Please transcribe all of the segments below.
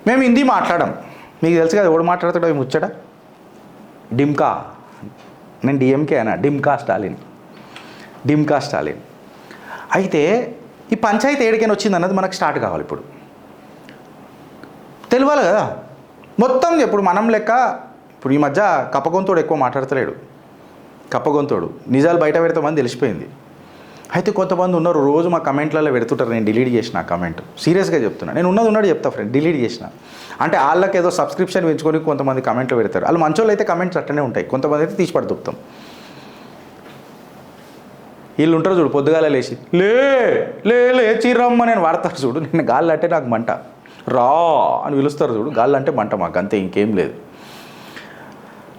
మేము హిందీ మాట్లాడం, మీకు తెలుసు కదా ఎవడు మాట్లాడతాడో అవి ముచ్చట. డిమ్కా, నేను డిఎంకే అనా, డిమ్కా స్టాలిన్. అయితే ఈ పంచాయతీ ఏడికైనా వచ్చింది అన్నది మనకు స్టార్ట్ కావాలి. ఇప్పుడు తెలియాలి కదా మొత్తం. ఇప్పుడు మనం లెక్క ఇప్పుడు ఈ మధ్య కప్పగొంతోడు ఎక్కువ మాట్లాడతలేడు. కప్పగొంతోడు నిజాలు బయట పెడతామని తెలిసిపోయింది. అయితే కొంతమంది ఉన్నారు రోజు మా కమెంట్లలో పెడుతుంటారు. నేను డిలీట్ చేసిన కమెంట్, సీరియస్గా చెప్తున్నా. నేను ఉన్నది చెప్తా ఫ్రెండ్, డిలీట్ చేసిన. అంటే వాళ్ళకి ఏదో సబ్స్క్రిప్షన్ పెంచుకొని కొంతమంది కమెంట్లు పెడతారు. వాళ్ళు మంచోళ్ళు అయితే కమెంట్స్ అట్టనే ఉంటాయి, కొంతమంది అయితే తీసి పడుతాం. వీళ్ళు ఉంటారు చూడు, పొద్దుగాల లేచి లే లే లే చీరమ్మ నేను వాడతారు చూడు. నేను గాళ్ళు అంటే నాకు మంట, రా అని పిలుస్తారు చూడు. గాళ్ళు అంటే మంట మాకు, అంతే, ఇంకేం లేదు.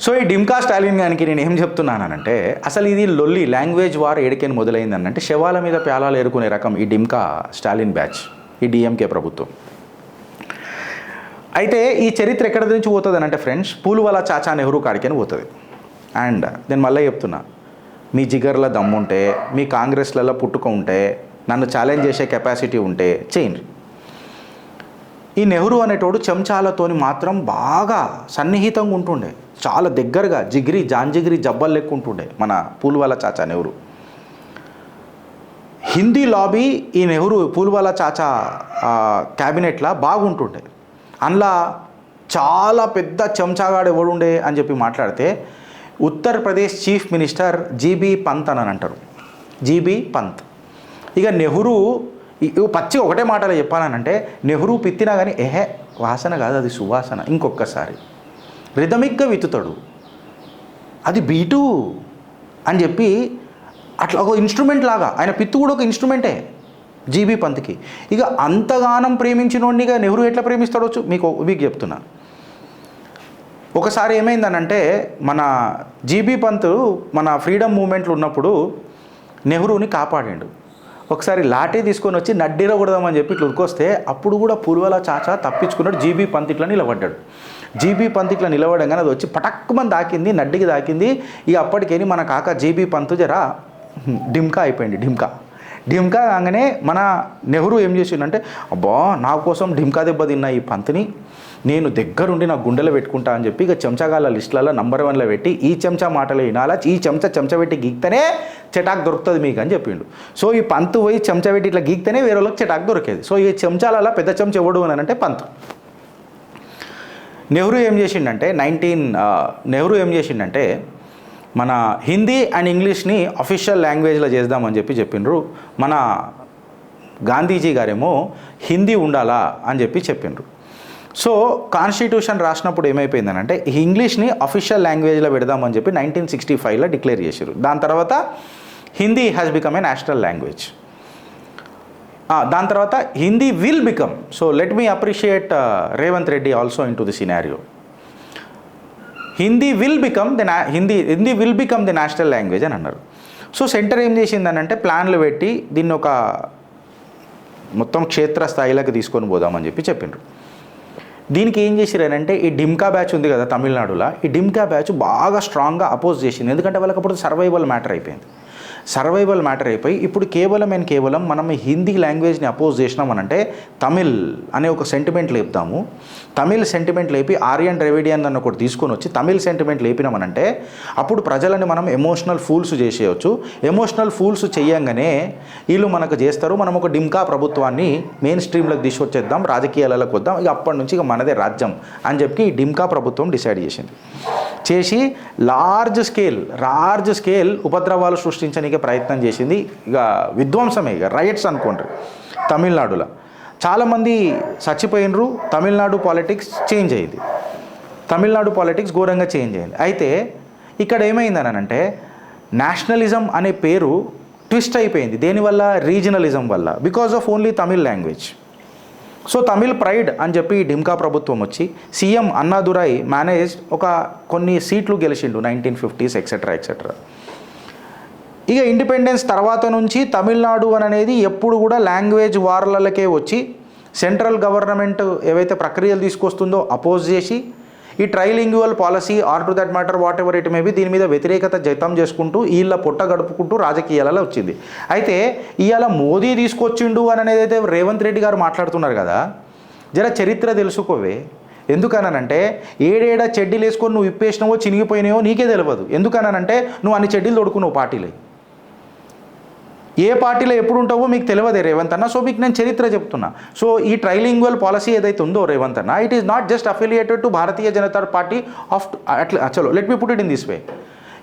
సో ఈ డిమ్కా స్టాలిన్ గారికి నేను ఏం చెప్తున్నానంటే, అసలు ఇది లొల్లి లాంగ్వేజ్ వార్ ఏడికైనా మొదలైందనంటే శవాల మీద ప్యాలాలు ఏరుకునే రకం ఈ డిమ్కా స్టాలిన్ బ్యాచ్, ఈ డిఎంకే ప్రభుత్వం. అయితే ఈ చరిత్ర ఎక్కడి నుంచి పోతుంది అని అంటే ఫ్రెండ్స్, పూలువాలా చాచా నెహ్రూ కాడికని పోతుంది. అండ్ నేను మళ్ళీ చెప్తున్నా, మీ జిగర్ల దమ్ముంటే, మీ కాంగ్రెస్లలో పుట్టుక ఉంటే, నన్ను ఛాలెంజ్ చేసే కెపాసిటీ ఉంటే చేయండి. ఈ నెహ్రూ అనేటోడు చెంచాలతోని మాత్రం బాగా సన్నిహితంగా ఉంటుండే, చాలా దగ్గరగా జాంజిగిరి జబ్బలు లెక్క ఉంటుండే మన పూలువాలా చాచా నెహ్రూ. హిందీ లాబీ ఈ నెహ్రూ పూలువాలా చాచా క్యాబినెట్లో బాగుంటుండే. అందులో చాలా పెద్ద చెంచాగాడు ఎవడుండే అని చెప్పి మాట్లాడితే Uttar Pradesh chief minister GB Pant అని అంటారు. జీబీ పంత్. ఇక నెహ్రూ పచ్చిగా ఒకటే మాటలో చెప్పాలనంటే, నెహ్రూ పిత్తినా కానీ వాసన కాదు అది సువాసన, ఇంకొకసారి రిథమిక్గా విత్తుతాడు, అది బీటు అని చెప్పి అట్లా ఒక ఇన్స్ట్రుమెంట్ లాగా. ఆయన పిత్తు కూడా ఒక ఇన్స్ట్రుమెంటే జీబీ పంత్కి. ఇక అంతగానం ప్రేమించినోడినిగా నెహ్రూ ఎట్లా ప్రేమిస్తాడో మీకు చెప్తున్నా. ఒకసారి ఏమైందనంటే, మన జీబీ పంత్ మన ఫ్రీడమ్ మూమెంట్లో ఉన్నప్పుడు నెహ్రూని కాపాడాడు. ఒకసారి లాఠీ తీసుకొని వచ్చి నడ్డిరగొడదామని చెప్పి ఇట్లా ఉరికొస్తే అప్పుడు కూడా పూలువాలా చాచా తప్పించుకున్నాడు. జీబీ పంత్ ఇట్లా నిలబడ్డాడు. జీబీ పంత్ ఇట్లా నిలబడంగానే అది వచ్చి పటక్కుమని దాకింది, నడ్డికి దాకింది. ఇక అప్పటికేని మన కాక జీబీ పంత్ జరా డిమ్కా అయిపోయింది. డిమ్కా కాగానే మన నెహ్రూ ఏం చేసిండంటే, అబ్బా నా కోసం డిమ్కా దెబ్బ తిన్నా ఈ పంత్ని నేను దగ్గరుండి నా గుండెలో పెట్టుకుంటా అని చెప్పి ఇక చెంచాగాళ్ళ లిస్టులలో నంబర్ 1లో పెట్టి, ఈ చెంచా మాటలు వినాలా, ఈ చెంచా పెట్టి గీక్తేనే చెటాక్ దొరుకుతుంది మీకు అని చెప్పిండు. సో ఈ పంత్ పోయి చెంచా పెట్టి ఇట్లా గీక్తేనే వేరే వాళ్ళకి చెటాక్ దొరికేది. సో ఈ చెంచాలలో పెద్ద చెంచా ఎవడు అని అంటే పంత్. నెహ్రూ ఏం చేసిండంటే మన హిందీ అండ్ ఇంగ్లీష్ని అఫీషియల్ లాంగ్వేజ్లో చేద్దామని చెప్పిండ్రు. మన గాంధీజీ గారేమో హిందీ ఉండాలా అని చెప్పిండ్రు. సో కాన్స్టిట్యూషన్ రాసినప్పుడు ఏమైపోయిందనంటే ఇంగ్లీష్ని అఫీషియల్ లాంగ్వేజ్లో పెడదామని చెప్పి 1965లో డిక్లేర్ చేశారు. దాని తర్వాత Hindi has become a national language. దాని తర్వాత Hindi will become, so let me appreciate Revanth Reddy also in to the scenario. Hindi will become the national language అని అన్నారు. సో సెంటర్ ఏం చేసిందనంటే ప్లాన్లు పెట్టి దీన్ని ఒక మొత్తం క్షేత్రస్థాయిలోకి తీసుకొని పోదామని చెప్పిండ్రు. దీనికి ఏం చేసిరంటే ఈ డిమ్కా బ్యాచ్ ఉంది కదా తమిళనాడులో, ఈ డిమ్కా బ్యాచ్ బాగా స్ట్రాంగ్గా అపోజ్ చేసింది. ఎందుకంటే వాళ్ళకి అప్పుడు సర్వైవల్ మ్యాటర్ అయిపోయి ఇప్పుడు కేవలం మనం హిందీ లాంగ్వేజ్ని అపోజ్ చేసినామనంటే తమిళ్ అనే ఒక సెంటిమెంట్ లేపుతాము. తమిళ్ సెంటిమెంట్ లేపి ఆర్యన్ ద్రవిడియన్ అని ఒకటి తీసుకొని వచ్చి తమిళ్ సెంటిమెంట్ లేపినామనంటే అప్పుడు ప్రజలని మనం ఎమోషనల్ ఫూల్స్ చేసేయచ్చు. ఎమోషనల్ ఫూల్స్ చేయంగానే వీళ్ళు మనకు చేస్తారు. మనం ఒక డిమ్కా ప్రభుత్వాన్ని మెయిన్ స్ట్రీమ్లోకి తీసుకొచ్చేద్దాం, రాజకీయాలకు వద్దాం, ఇక అప్పటి నుంచి ఇక మనదే రాజ్యం అని చెప్పి ఈ డిమ్కా ప్రభుత్వం డిసైడ్ చేసి లార్జ్ స్కేల్ ఉపద్రవాలు సృష్టించడానికి ప్రయత్నం చేసింది. ఇక విధ్వంసమే, ఇక రైట్స్ అనుకోండి. తమిళనాడులో చాలామంది చచ్చిపోయినరు. తమిళనాడు పాలిటిక్స్ ఘోరంగా చేంజ్ అయింది. అయితే ఇక్కడ ఏమైందనంటే నేషనలిజం అనే పేరు ట్విస్ట్ అయిపోయింది. దేనివల్ల? రీజనలిజం వల్ల, because of only Tamil language. So Tamil pride అని చెప్పి డిమ్కా ప్రభుత్వం వచ్చి సీఎం అన్నాదురై మేనేజ్ కొన్ని సీట్లు గెలిచిండు 1950s ఎక్సెట్రా. ఇక ఇండిపెండెన్స్ తర్వాత నుంచి తమిళనాడు అనేది ఎప్పుడు కూడా లాంగ్వేజ్ వార్లకే వచ్చి సెంట్రల్ గవర్నమెంట్ ఏవైతే ప్రక్రియలు తీసుకొస్తుందో అపోజ్ చేసి ఈ trilingual policy or to that matter whatever it may be దీని మీద వ్యతిరేకత జతం చేసుకుంటూ వీళ్ళ పొట్ట గడుపుకుంటూ రాజకీయాలలో వచ్చింది. అయితే ఇవాళ మోదీ తీసుకొచ్చిండు అని అనేది అయితే రేవంత్ రెడ్డి గారు మాట్లాడుతున్నారు కదా, జర చరిత్ర తెలుసుకోవే. ఎందుకనంటే ఏడేడా చెడ్డీలు వేసుకొని నువ్వు ఇప్పేసినావో చినిగిపోయినావో నీకే తెలియదు. ఎందుకనంటే నువ్వు అన్ని చెడ్డీలు తొడుకున్నావు పార్టీలో. ఏ పార్టీలో ఎప్పుడు ఉంటావో మీకు తెలియదే రేవంత్ అన్న. సో మీకు నేను చరిత్ర చెప్తున్నా. సో ఈ ట్రైలింగ్వల్ పాలసీ ఏదైతే ఉందో రేవంత్ అన్న, it is not just affiliated to Bharatiya Janata party of అట్లా. చలో let me put it in this way.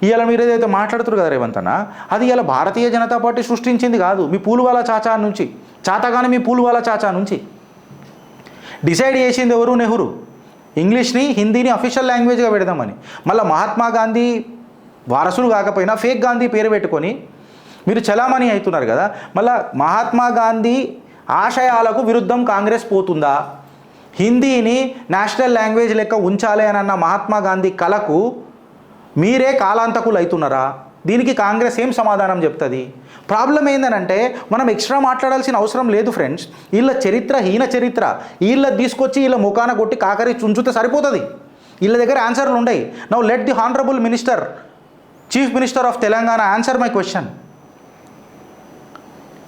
ఇవాళ మీరు ఏదైతే మాట్లాడుతున్నారు కదా రేవంత్ అన్న, అది ఇలా భారతీయ జనతా పార్టీ సృష్టించింది కాదు. మీ పూలువాలా చాచా నుంచి, చాతగానే మీ పూలువాలా చాచా నుంచి డిసైడ్ చేసింది ఎవరు? నెహ్రూ. ఇంగ్లీష్ని హిందీని అఫీషియల్ లాంగ్వేజ్గా పెడదామని. మళ్ళీ మహాత్మా గాంధీ వారసులు కాకపోయినా ఫేక్ గాంధీ పేరు పెట్టుకొని మీరు చలామణి అవుతున్నారు కదా. మళ్ళీ మహాత్మా గాంధీ ఆశయాలకు విరుద్ధం కాంగ్రెస్ పోతుందా? హిందీని నేషనల్ లాంగ్వేజ్ లెక్క ఉంచాలి అని అన్న మహాత్మా గాంధీ కలకు మీరే కాలాంతకులు అవుతున్నారా? దీనికి కాంగ్రెస్ ఏం సమాధానం చెప్తుంది? ప్రాబ్లం ఏంటంటే మనం ఎక్స్ట్రా మాట్లాడాల్సిన అవసరం లేదు ఫ్రెండ్స్. వీళ్ళ చరిత్ర హీన చరిత్ర. వీళ్ళ తీసుకొచ్చి వీళ్ళ ముఖాన కొట్టి కాకరి చుంచుతే సరిపోతుంది. వీళ్ళ దగ్గర ఆన్సర్లు ఉన్నాయి. Now let the honourable minister, chief minister of Telangana answer my question.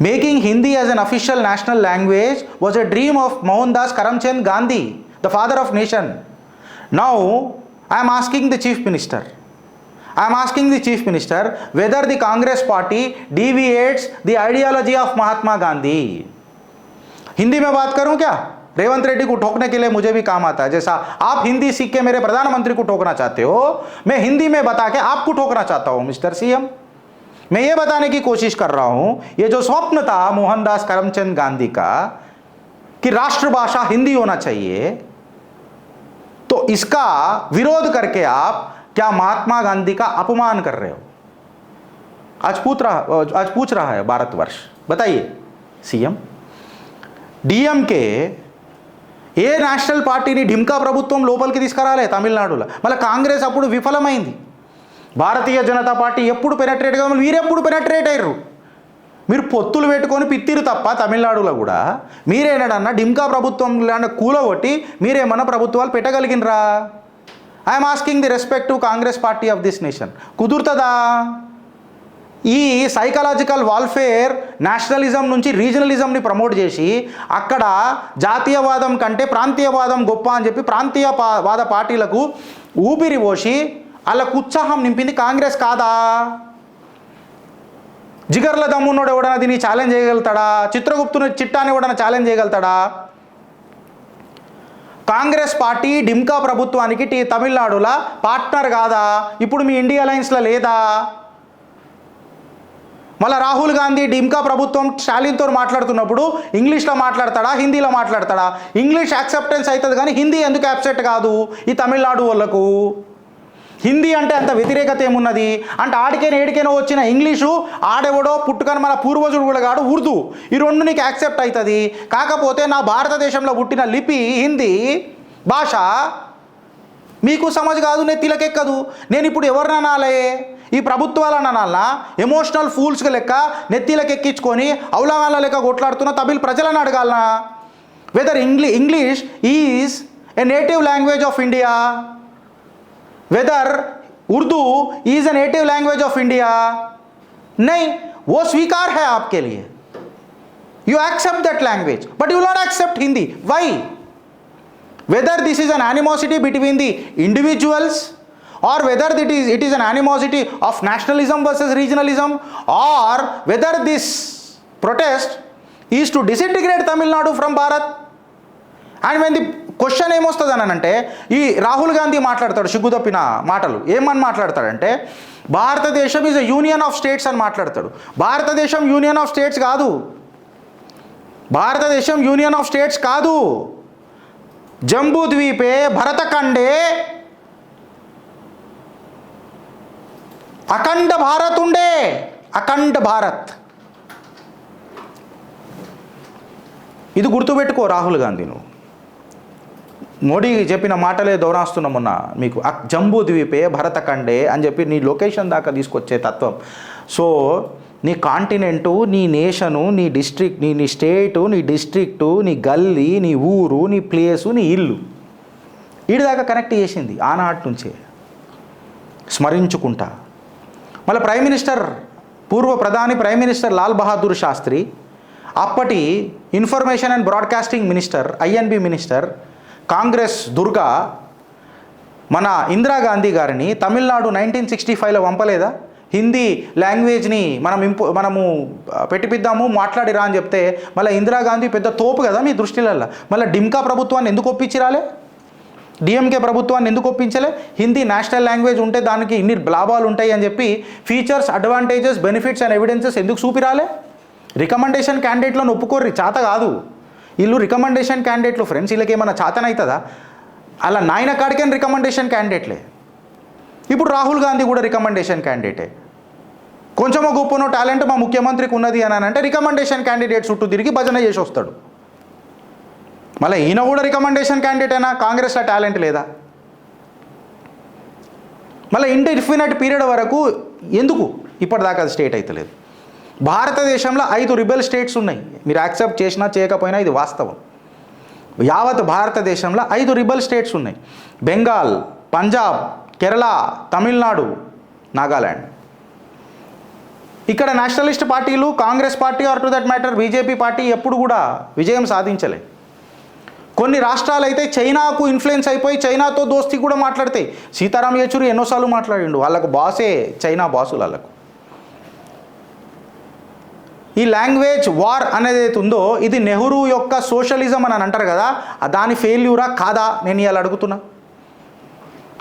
Making Hindi as an official national language was a dream of Mohandas Karamchand Gandhi, the father of nation. Now, I am asking the Chief Minister. Whether the Congress party deviates the ideology of Mahatma Gandhi. Hindi में बात करूं क्या? रेवंत रेड्डी को ठोकने के लिए मुझे भी काम आता है. जैसा आप हिंदी सीख के मेरे प्रधानमंत्री को ठोकना चाहते हो, मैं हिंदी में बता के आपको ठोकना चाहता हूं मिस्टर सीएम. मैं ये बताने की कोशिश कर रहा हूं, ये जो स्वप्न था मोहनदास करमचंद गांधी का कि राष्ट्रभाषा हिंदी होना चाहिए, तो इसका विरोध करके आप क्या महात्मा गांधी का अपमान कर रहे हो? आज पूछ रहा है भारतवर्ष. बताइए सीएम. डीएमके ఏ నేషనల్ పార్టీని ఢిమ్కా ప్రభుత్వం లోపలికి తీసుకురాలే తమిళనాడులో. మళ్ళీ కాంగ్రెస్ అప్పుడు విఫలమైంది. భారతీయ జనతా పార్టీ ఎప్పుడు పెనట్రేట్ కావాలి, మీరెప్పుడు పెనట్రేట్ అయ్యారు? మీరు పొత్తులు పెట్టుకొని పిత్తిరు తప్ప తమిళనాడులో కూడా మీరేనాడన్నా ఢిమ్కా ప్రభుత్వం కూలగొట్టి మీరేమన్నా ప్రభుత్వాలు పెట్టగలిగినరా? I'm asking the respect to Congress party of this nation. కుదురుతుందా? ఈ సైకలాజికల్ వాల్ఫేర్ నేషనలిజం నుంచి రీజనలిజంని ప్రమోట్ చేసి అక్కడ జాతీయవాదం కంటే ప్రాంతీయవాదం గొప్ప అని చెప్పి ప్రాంతీయవాద పార్టీలకు ఊపిరి పోసి వాళ్ళకు ఉత్సాహం నింపింది కాంగ్రెస్ కాదా? జిగర్ల దమ్మున్నోడు ఎవడన్నా దీన్ని ఛాలెంజ్ చేయగలుగుతాడా? చిత్రగుప్తుని చిట్టాని ఎవడన్నా ఛాలెంజ్ చేయగలుగుతాడా? కాంగ్రెస్ పార్టీ ఢిమ్కా ప్రభుత్వానికి తమిళనాడులో పార్ట్నర్ కాదా? ఇప్పుడు మీ ఇండియా అలయన్స్లో లేదా? మళ్ళీ రాహుల్ గాంధీ ఢిమ్కా ప్రభుత్వం స్టాలిన్తో మాట్లాడుతున్నప్పుడు ఇంగ్లీష్లో మాట్లాడతాడా, హిందీలో మాట్లాడతాడా? ఇంగ్లీష్ యాక్సెప్టెన్స్ అవుతుంది కానీ హిందీ ఎందుకు యాక్సెప్ట్ కాదు ఈ తమిళనాడు వాళ్ళకు? హిందీ అంటే అంత వ్యతిరేకత ఏమున్నది అంటే ఏడికైనా వచ్చిన ఇంగ్లీషు ఆడెవడో పుట్టుకొని మన పూర్వజుడు కూడా కాడు ఉర్దూ, ఈ రెండు నీకు యాక్సెప్ట్ అవుతుంది. కాకపోతే నా భారతదేశంలో పుట్టిన లిపి హిందీ భాష మీకు సమజ్ కాదు, నెత్తిలకెక్కదు. నేను ఇప్పుడు ఎవరిని అనాలే? ఈ ప్రభుత్వాలను అనాలనా? ఎమోషనల్ ఫూల్స్కి లెక్క నెత్తిలకెక్కించుకొని అవలగాళ్ళ లెక్క కొట్లాడుతున్న తమిళ ప్రజలను అడగాలనా? Whether English is a native language of India, whether Urdu is a native language of India? नहीं, वो स्वीकार है आपके लिए. You accept that language, but you will not accept Hindi. Why? Whether this is an animosity between the individuals or whether it is an animosity of nationalism versus regionalism, or whether this protest is to disintegrate Tamil Nadu from Bharat. And when the question ఏమొస్తుంది అని అంటే ఈ రాహుల్ గాంధీ మాట్లాడతాడు సిగ్గుతప్పిన మాటలు. ఏమని మాట్లాడతాడంటే భారతదేశం is a union of states అని మాట్లాడతాడు. భారతదేశం యూనియన్ ఆఫ్ స్టేట్స్ కాదు. భారతదేశం యూనియన్ ఆఫ్ స్టేట్స్ కాదు. జంబూ ద్వీపే భరతఖండే అఖండ భారత్ ఉండే, అఖండ భారత్. ఇది గుర్తుపెట్టుకో రాహుల్ గాంధీ. నువ్వు మోడీ చెప్పిన మాటలే దౌరాస్తున్నాం మొన్న మీకు. జంబూ ద్వీపే భరతఖండే అని చెప్పి నీ లొకేషన్ దాకా తీసుకొచ్చే తత్వం. సో నీ కాంటినెంటు, నీ నేషను, నీ డిస్ట్రిక్ట్, నీ స్టేటు, నీ డిస్ట్రిక్టు, నీ గల్లీ, నీ ఊరు, నీ ప్లేసు, నీ ఇల్లు వీడి దాకా కనెక్ట్ చేసింది ఆనాటి నుంచే స్మరించుకుంటా. మళ్ళీ ప్రైమ్ మినిస్టర్, పూర్వ ప్రధాని ప్రైమ్ మినిస్టర్ లాల్ బహదూర్ శాస్త్రి అప్పటి information and broadcasting minister, INB minister, Congress Durga మన ఇందిరాగాంధీ గారిని తమిళనాడు 1965లో పంపలేదా? హిందీ లాంగ్వేజ్ని మనము పెట్టిపిద్దాము మాట్లాడిరా అని చెప్తే మళ్ళీ ఇందిరాగాంధీ పెద్ద తోపు కదా మీ దృష్టిలల్లో. మళ్ళీ డిమ్కా ప్రభుత్వాన్ని ఎందుకు ఒప్పించిరాలే? డిఎంకే ప్రభుత్వాన్ని ఎందుకు ఒప్పించలే? హిందీ నేషనల్ లాంగ్వేజ్ ఉంటే దానికి ఇన్ని లాభాలు ఉంటాయి అని చెప్పి features, advantages, benefits and evidences ఎందుకు చూపిరాలే? రికమెండేషన్ క్యాండిడేట్లను ఒప్పుకోర్రి, చేత కాదు. వీళ్ళు రికమెండేషన్ క్యాండిడేట్లు ఫ్రెండ్స్, వీళ్ళకి ఏమైనా చేతనవుతుందా? అలా నాయన కాడికైనా రికమెండేషన్ క్యాండిడేట్లే. ఇప్పుడు రాహుల్ గాంధీ కూడా రికమెండేషన్ క్యాండిడేటే. కొంచెమో గొప్పనో టాలెంట్ మా ముఖ్యమంత్రికి ఉన్నది అని అంటే రికమెండేషన్ క్యాండిడేట్ చుట్టూ తిరిగి భజన చేసి వస్తాడు. మళ్ళీ ఈయన కూడా రికమెండేషన్ క్యాండిడేట్ అయినా కాంగ్రెస్లో టాలెంట్ లేదా? మళ్ళీ ఇండెఫినెట్ పీరియడ్ వరకు ఎందుకు ఇప్పటిదాకా అది స్టేట్ అవుతలేదు? భారతదేశంలో 5 రిబెల్ స్టేట్స్ ఉన్నాయి. మీరు యాక్సెప్ట్ చేసినా చేయకపోయినా ఇది వాస్తవం. యావత్ భారతదేశంలో 5 రిబెల్ స్టేట్స్ ఉన్నాయి. బెంగాల్, పంజాబ్, కేరళ, తమిళనాడు, నాగాల్యాండ్. ఇక్కడ నేషనలిస్ట్ పార్టీలు, Congress party or to that matter BJP party ఎప్పుడు కూడా విజయం సాధించలే. కొన్ని రాష్ట్రాలు అయితే చైనాకు ఇన్ఫ్లుయెన్స్ అయిపోయి చైనాతో దోస్తీ కూడా మాట్లాడతాయి. సీతారాం యేచూరి ఎన్నోసార్లు మాట్లాడిండు, వాళ్ళకు బాసే చైనా బాసులు వాళ్ళకు. ఈ లాంగ్వేజ్ వార్ అనేది అయితే ఉందో ఇది నెహ్రూ యొక్క సోషలిజం అని అంటారు కదా, దాని ఫెయిల్యూరా కాదా నేను ఇవాళ అడుగుతున్నా.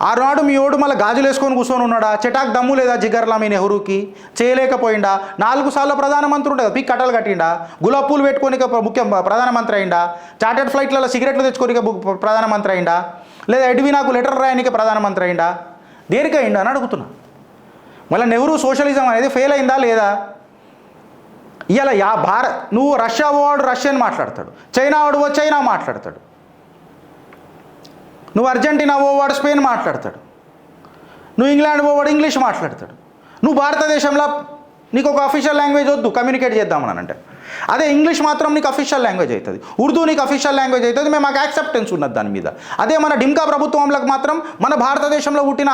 ఆనాడు మీ ఓడు మళ్ళీ గాజులు వేసుకొని కూర్చొని ఉన్నాడా? చెటాక్ దమ్ము లేదా జిగర్లా మీ నెహ్రూకి? చేయలేకపోయిండా? 4 సార్లు ప్రధానమంత్రి ఉండే కదా, పీక్ కట్టలు కట్టిండా? గులాబ్ పూలు పెట్టుకోనిక ప్రధానమంత్రి అయిందా? చార్టెడ్ ఫ్లైట్లలో సిగరెట్లు తెచ్చుకోనిక ప్రధానమంత్రి అయిందా? లేదా ఎడ్వినాకు లెటర్ రాయనిక ప్రధానమంత్రి అయిందా? దేనికి అయిందా అని అడుగుతున్నా. మళ్ళీ నెహ్రూ సోషలిజం అనేది ఫెయిల్ అయిందా లేదా? ఇవాళ నువ్వు రష్యా వాడు రష్యన్ మాట్లాడతాడు, చైనా వాడు చైనా మాట్లాడతాడు, నువ్వు అర్జెంటీనా ఓవాడు స్పెయిన్ మాట్లాడతాడు, నువ్వు ఇంగ్లాండ్ ఓవాడు ఇంగ్లీష్ మాట్లాడతాడు. నువ్వు భారతదేశంలో నీకు ఒక అఫీషియల్ లాంగ్వేజ్ వద్దు కమ్యూనికేట్ చేద్దామని అంటే, అదే ఇంగ్లీష్ మాత్రం నీకు అఫీషియల్ లాంగ్వేజ్ అవుతుంది, ఉర్దూ నీకు అఫీషియల్ లాంగ్వేజ్ అవుతుంది, మేము మాకు యాక్సెప్టెన్స్ ఉన్నది దాని మీద. అదే మన డిమ్కా ప్రభుత్వంలోకి మాత్రం మన భారతదేశంలో పుట్టిన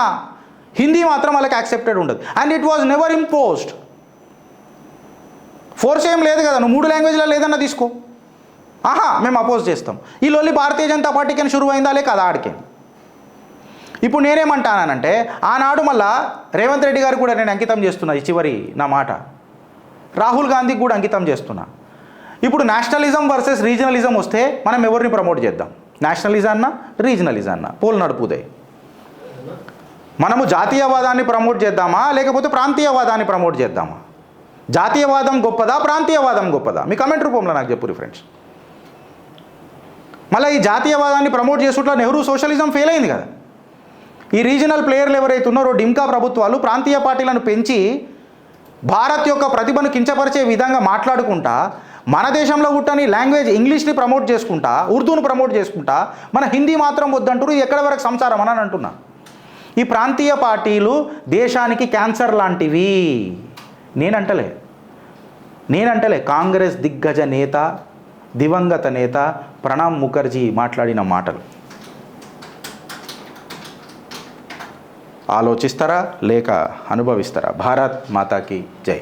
హిందీ మాత్రం వాళ్ళకి యాక్సెప్టెడ్ ఉండదు. And it was never imposed. Force ఏం లేదు కదా, నువ్వు 3 లాంగ్వేజ్లో లేదన్నా తీసుకో, మేము అపోజ్ చేస్తాం. ఈ లొల్లి భారతీయ జనతా పార్టీకి షురు అయిందా లే కదా ఆడికి. ఇప్పుడు నేనేమంటానంటే ఆనాడు మళ్ళా రేవంత్ రెడ్డి గారికి కూడా నేను అంకితం చేస్తున్నా, ఈ చివరి నా మాట రాహుల్ గాంధీకి కూడా అంకితం చేస్తున్నా. ఇప్పుడు నేషనలిజం వర్సెస్ రీజనలిజం వస్తే మనం ఎవరిని ప్రమోట్ చేద్దాం? నేషనలిజాన్నా రీజనలిజాన్నా? పోల్ నడుపుదాయి. మనము జాతీయవాదాన్ని ప్రమోట్ చేద్దామా లేకపోతే ప్రాంతీయవాదాన్ని ప్రమోట్ చేద్దామా? జాతీయవాదం గొప్పదా ప్రాంతీయవాదం గొప్పదా? మీ కమెంట్ రూపంలో నాకు చెప్పురు ఫ్రెండ్స్. మళ్ళీ ఈ జాతీయవాదాన్ని ప్రమోట్ చేసుకుంటా నెహ్రూ సోషలిజం ఫెయిల్ అయింది కదా. ఈ రీజనల్ ప్లేయర్లు ఎవరైతే ఉన్నారో డిమ్కా ప్రభుత్వాలు ప్రాంతీయ పార్టీలను పెంచి భారత్ యొక్క ప్రతిభను కించపరిచే విధంగా మాట్లాడుకుంటా మన దేశంలో పుట్టని లాంగ్వేజ్ ఇంగ్లీష్ని ప్రమోట్ చేసుకుంటా, ఉర్దూను ప్రమోట్ చేసుకుంటా మన హిందీ మాత్రం వద్దంటారు. ఎక్కడి వరకు సంసారం అని అంటున్నా. ఈ ప్రాంతీయ పార్టీలు దేశానికి క్యాన్సర్ లాంటివి. నేనంటలే కాంగ్రెస్ దిగ్గజ నేత, దివంగత నేత ప్రణబ్ ముఖర్జీ మాట్లాడిన మాటలు. ఆలోచిస్తారా లేక అనుభవిస్తారా? భారత్ మాతాకి జై.